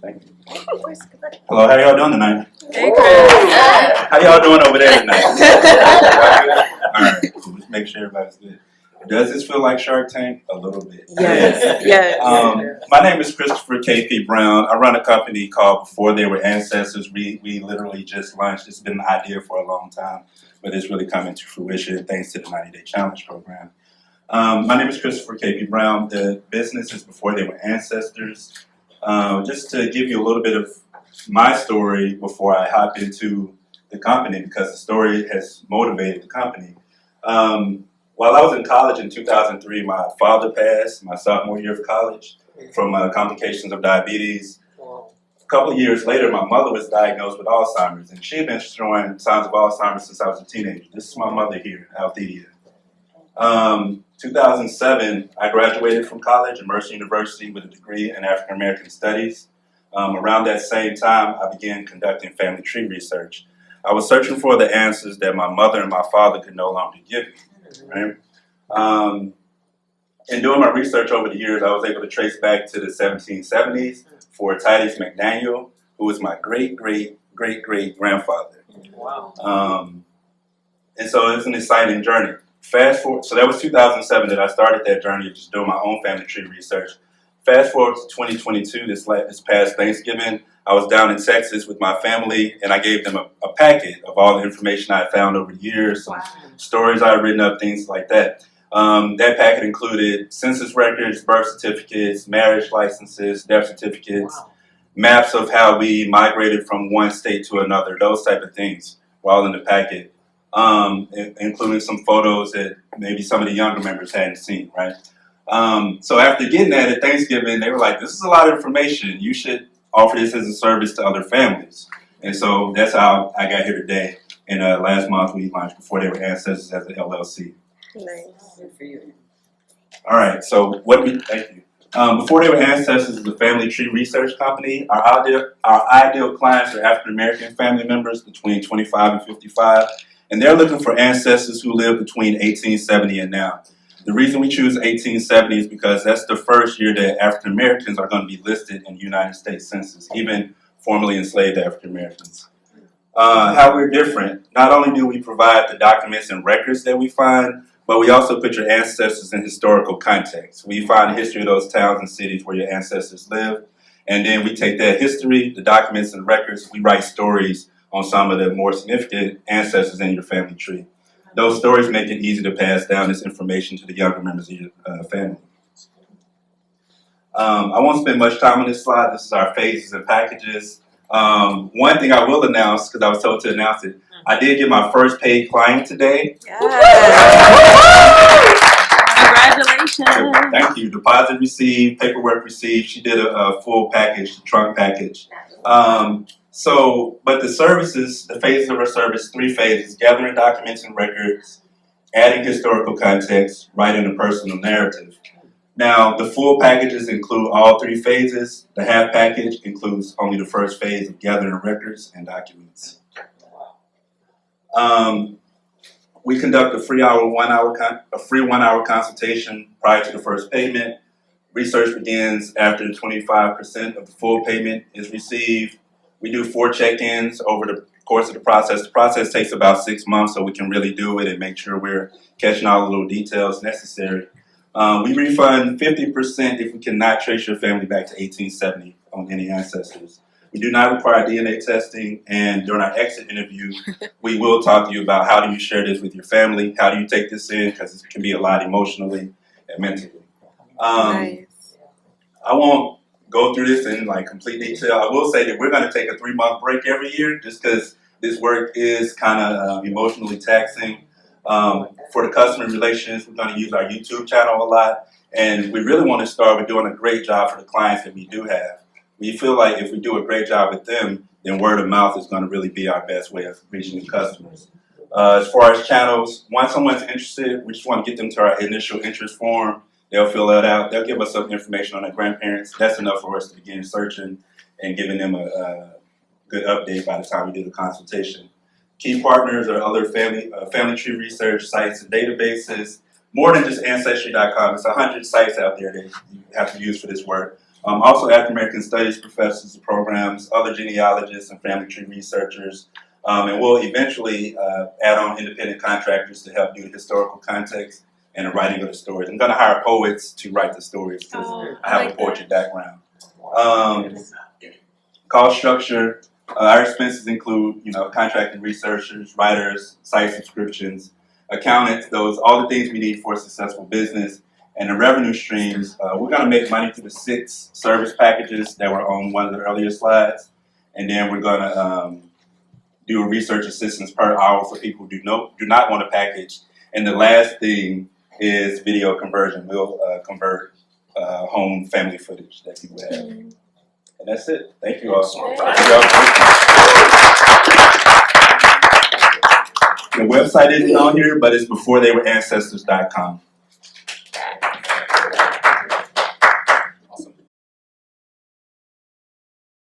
Thank you. Hello, how y'all doing tonight? Hey, Chris. How y'all doing over there tonight? All right, cool. Just make sure everybody's good. Does this feel like Shark Tank? A little bit. Yes. Yes. My name is Christopher K.P. Brown. I run a company called Before They Were Ancestors. We literally just launched. It's been an idea for a long time, but it's really coming to fruition thanks to the 90-Day Challenge program. My name is Christopher K.P. Brown. The business is Before They Were Ancestors. Just to give you a little bit of my story before I hop into the company, because the story has motivated the company. While I was in college in 2003, my father passed my sophomore year of college from complications of diabetes. A couple of years later, my mother was diagnosed with Alzheimer's, and she had been showing signs of Alzheimer's since I was a teenager. This is my mother here, Althea. 2007, I graduated from college at Mercer University with a degree in African American Studies. Around that same time, I began conducting family tree research. I was searching for the answers that my mother and my father could no longer give me. Right? In doing my research over the years, I was able to trace back to the 1770s for Titus McDaniel, who was my great-great-great-great-grandfather. Wow. And so it's an exciting journey. Fast forward, so that was 2007 that I started that journey of just doing my own family tree research. Fast forward to 2022, this past Thanksgiving, I was down in Texas with my family, and I gave them a packet of all the information I had found over the years, some stories I had written up, things like that. That packet included census records, birth certificates, marriage licenses, death certificates, maps of how we migrated from one state to another, those type of things were all in the packet, including some photos that maybe some of the younger members hadn't seen, right? So after getting that at Thanksgiving, they were like, this is a lot of information. You should offer this as a service to other families. And so that's how I got here today. And last month we launched Before They Were Ancestors as an LLC. Nice. Good for you. All right, so thank you. Before They Were Ancestors is a family tree research company. Our ideal clients are African American family members between 25 and 55. And they're looking for ancestors who lived between 1870 and now. The reason we choose 1870 is because that's the first year that African Americans are going to be listed in the United States Census, even formerly enslaved African Americans. How we're different, not only do we provide the documents and records that we find, but we also put your ancestors in historical context. We find the history of those towns and cities where your ancestors lived, and then we take that history, the documents and records, we write stories on some of the more significant ancestors in your family tree. Those stories make it easy to pass down this information to the younger members of your family. I won't spend much time on this slide. This is our phases and packages. One thing I will announce, because I was told to announce it, I did get my first paid client today. Congratulations. Thank you. Deposit received, paperwork received. She did a full package, trunk package. But the services, the phases of our service, 3 phases: gathering documents and records, adding historical context, writing a personal narrative. Now, the full packages include all 3 phases. The half package includes only the first phase of gathering records and documents. We conduct a free 1-hour consultation prior to the first payment. Research begins after 25% of the full payment is received. We do 4 check-ins over the course of the process. The process takes about 6 months, so we can really do it and make sure we're catching all the little details necessary. We refund 50% if we cannot trace your family back to 1870 on any ancestors. We do not require DNA testing, and during our exit interview, we will talk to you about how do you share this with your family, how do you take this in, because it can be a lot emotionally and mentally. Nice. I won't go through this in complete detail. I will say that we're going to take a 3-month break every year just because this work is kind of emotionally taxing. For the customer relations, we're going to use our YouTube channel a lot, and we really want to start with doing a great job for the clients that we do have. We feel like if we do a great job with them, then word of mouth is going to really be our best way of reaching the customers. As far as channels, once someone's interested, we just want to get them to our initial interest form. They'll fill that out. They'll give us some information on their grandparents. That's enough for us to begin searching and giving them a good update by the time we do the consultation. Key partners are other family tree research sites and databases. More than just Ancestry.com. It's 100 sites out there that you have to use for this work. Also African American Studies professors and programs, other genealogists and family tree researchers, and we'll eventually add on independent contractors to help do the historical context and the writing of the stories. I'm going to hire poets to write the stories because I have a poetry background. Cost structure, our expenses include, contracting researchers, writers, site subscriptions, accountants, all the things we need for a successful business. And the revenue streams, we're going to make money through the 6 service packages that were on one of the earlier slides. And then we're going to do a research assistance per hour for people who do not want a package. And the last thing is video conversion. We'll convert home family footage that people have. And that's it. Thank you all. The website isn't on here, but it's beforetheywere ancestors.com.